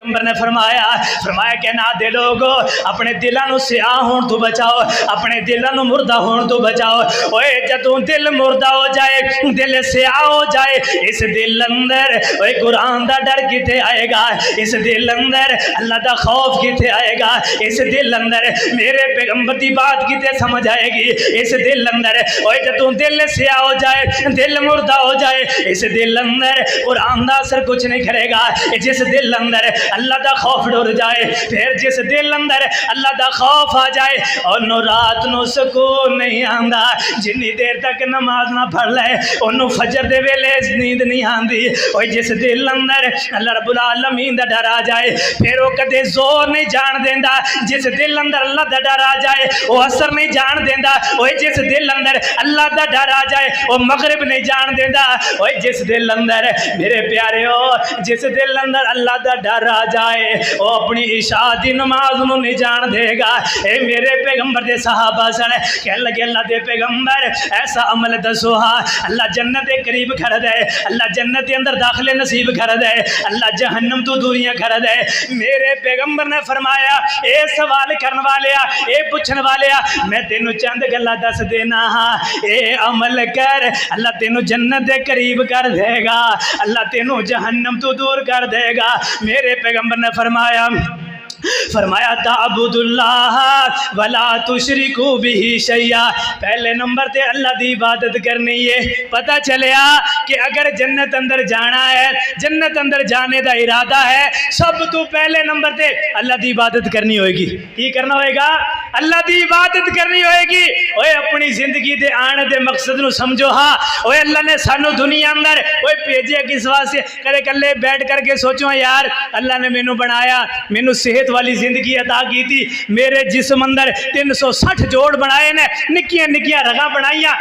پیغمبر نے فرمایا کہ نہ دے لوگو اپنے دلاں نو سیاہ ہون تو بچاؤ، اپنے دلاں نو مردہ ہون تو بچاؤ۔ اوے جدوں دل مردہ ہو جائے، دل سیاہ ہو جائے، اس دل اندر اوے قرآن دا ڈر کتے آئے گا، اس دل اندر اللہ دا خوف کتے آئے گا، اس دل اندر میرے پیغمبر دی بات کتے سمجھ آئے گی، اس دل اندر اوے جدوں دل سیاہ ہو جائے، دل مردہ ہو جائے، اس دل اندر قرآن دا اثر کچھ نہیں کرے گا۔ جس دل اندر اللہ دا خوف ڈر جائے، پھر جس دل اندر اللہ دا خوف آ جائے اور نو رات نو سکون نہیں آندا، جنی دیر تک نماز نہ پڑھ لے انہوں فجر دے ویلے نیند نہیں آندی۔ اور جس دل اندر اللہ رب العالمین دا ڈر آ جائے پھر وہ کدے زور نہیں جان دیندا، جس دل اندر اللہ دا ڈر آ جائے وہ اثر نہیں جان دیندا۔ اور جس دل اندر اللہ دا ڈر آ جائے وہ مغرب نہیں جان دیندا۔ اور جس دل اندر میرے پیارے ہو جس دل اندر اللہ دا ڈر آ جائے وہ اپنی عشاء دی نماز نو نہیں جان دے گا۔ اے میرے پیغمبر دے صحابہ سن کہنے لگے اللہ دے پیغمبر ایسا عمل دسو ہاں اللہ جنت دے قریب کر دے، اللہ جنت دے اندر داخلے نصیب کر دے، اللہ جہنم تو دوریاں کر دے۔ میرے پیغمبر نے فرمایا اے سوال کرن والیا، اے پوچھن والیا، میں تینوں چند گلاں دس دینا ہاں، اے عمل کر اللہ تینوں جنت دے قریب کر دے گا، اللہ تینوں جہنم تو دور کر دے گا۔ میرے پیغمبر نے فرمایا تعبد اللہ ولا تشرکو بہ شیئا، پہلے نمبر تے اللہ دی عبادت کرنی ہے۔ پتہ چلیا کہ اگر جنت اندر جانا ہے، جنت اندر جانے دا ارادہ ہے، سب تو پہلے نمبر تے اللہ دی عبادت کرنی ہوئے گی۔ کی کرنا ہوئے گا؟ اللہ دی عبادت کرنی ہوئے گی۔ اوے اپنی زندگی دے آنے دے مقصد نو سمجھو ہاں، اوے اللہ نے سانو دنیا اندر اوے بھیجے کس واسطے؟ کدے کلے بیٹھ کر کے سوچو یار اللہ نے مینوں بنایا، مینوں صحت والی زندگی عطا کی تھی، میرے جسم اندر 360 جوڑ بنائے نے، نکیاں نکیاں رگاں بنائیاں،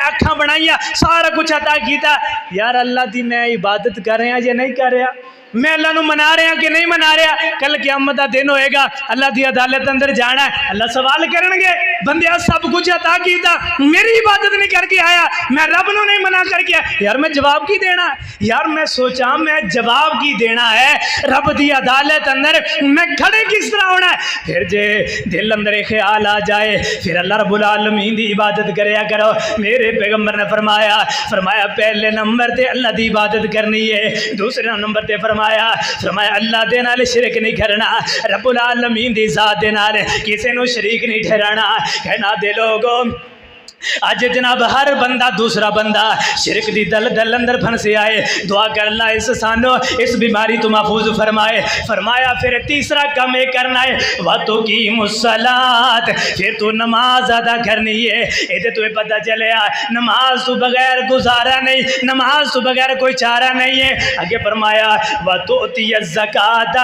اکھاں بنائیاں، سارا کچھ عطا کیتا۔ یار اللہ دی میں عبادت کر رہا یا نہیں کر رہا؟ میں اللہ نو منا رہا کہ نہیں منا رہا؟ کل قیامت دا دن ہوئے گا، اللہ دی عدالت اندر جانا ہے، اللہ سوال کرن گے بندیا سب کچھ عطا کیتا، میری عبادت نہیں کر کے آیا، میں رب نو نہیں منا کر کے آیا، یار میں جواب کی دینا ہے؟ یار میں سوچا میں جواب کی دینا ہے رب دی عدالت اندر میں کھڑے کس طرح ہونا ہے؟ پھر جے دل اندر خیال آ جائے پھر اللہ رب العالمین دی عبادت کریا کرو۔ میرے پیغمبر نے فرمایا پہلے نمبر تے اللہ دی عبادت کرنی ہے، دوسرے نمبر تے فرمایا اللہ دے نال شرک نہیں کرنا، رب العالمین دی ذات دے نال کسے نو شریک نہیں ٹھہرانا۔ کہنا دے لوگوں آج جناب ہر بندہ دوسرا بندہ شرک دی دل اندر پھنسے آئے، دعا کر اللہ اس سانو اس بیماری تو محفوظ فرمائے۔ فرمایا پھر تیسرا کام یہ کرنا ہے وَتُقِيمُ الصَّلَاةَ، پھر تو نماز ادا کرنی ہے۔ یہ تو پتہ چلے نماز تو بغیر گزارا نہیں، نماز تو بغیر کوئی چارہ نہیں ہے۔ آگے فرمایا وَتُؤْتِيَ الزَّكَاةَ،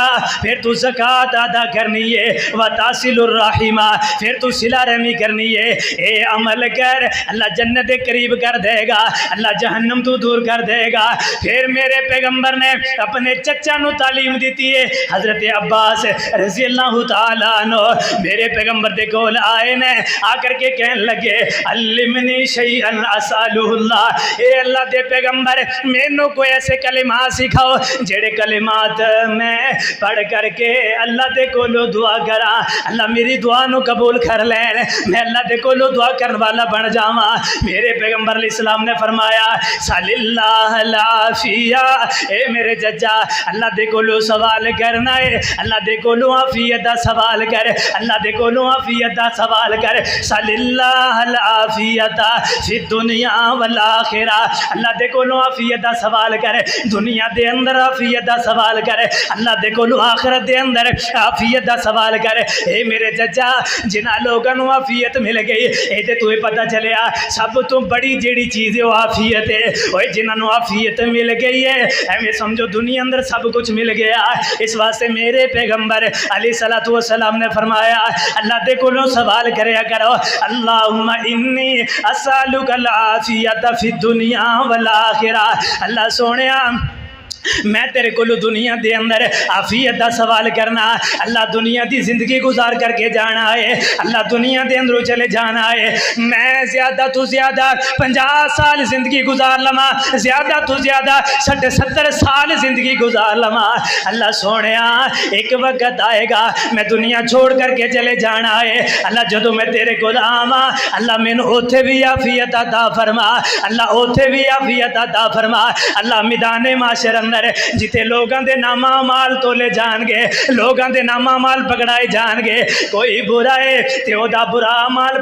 پھر تو زکوٰۃ ادا کرنی ہے۔ وَتَصِلُ الرَّحِمَ، پھر تو صلہ رحمی کرنی ہے۔ اے عمل کر اللہ جنت قریب کر دے گا، اللہ جہنم تو دور کر دے گا۔ پھر میرے پیغمبر نے اپنے چچا نو تعلیم دیتی ہے، حضرت عباس رضی اللہ تعالیٰ عنہ میرے پیغمبر دے کول آئے نے، آ کر کے کہنے لگے علمنی شیئا اسألہ اللہ، اے اللہ دے پیغمبر مینوں کوئی ایسے کلمات سکھاؤ جڑے کلمات میں پڑھ کر کے اللہ دے کولو دعا کراں، اللہ میری دعا نو قبول کر لین، میں اللہ دے کولو دعا کرن والا بن جاواں۔ میرے پیغمبر علیہ السلام نے فرمایا صلی اللہ العافیہ، اے میرے ججا اللہ دے کولو سوال کرنا ہے، اللہ دے کولو عافیت دا سوال کر، اللہ دے کولو عافیت دا سوال کر، صلی اللہ العافیت فی الدنیا والآخرہ، اللہ دے کولو عافیت دا سوال کر، دنیا دے اندر عافیت دا سوال کر، اللہ دے کولو آخرت دے اندر عافیت دا سوال کر۔ اے میرے ججا جنہاں لوگاں نو عافیت مل گئی اے تے تو پتہ چلیا سب تو بڑی جیڑی چیز ہے وہ عافیت ہے۔ اوے جنہاں نو عافیت مل گئی ہے ایویں سمجھو دنیا اندر سب کچھ مل گیا۔ اس واسطے میرے پیغمبر علیہ الصلوۃ والسلام نے فرمایا اللہ دے کولوں سوال کریا کرو اللہم انی اسألک العافیت فی الدنیا والآخرہ، اللہ سونیا میں تیرے کو دنیا دے اندر عافیت دا سوال کرنا اللہ دنیا دی زندگی گزار کر کے جانا ہے اللہ دنیا دے اندروں چلے جانا ہے میں زیادہ تو زیادہ 50 سال زندگی گزار لما زیادہ تو زیادہ 60-70 سال زندگی گزار لما اللہ سونیا ایک وقت آئے گا میں دنیا چھوڑ کر کے چلے جانا ہے اللہ جدو میں تیرے کو آواں اللہ مینوں اوتھے بھی عافیت عطا فرما اللہ اوتھے بھی عافیت عطا فرما اللہ میدان معاشر اندر جتے لوگاں دے نامہ مال تولے جان گے لوگاں دے نامہ مال پکڑائے جان گے کوئی برا ہے تے او دا برا مال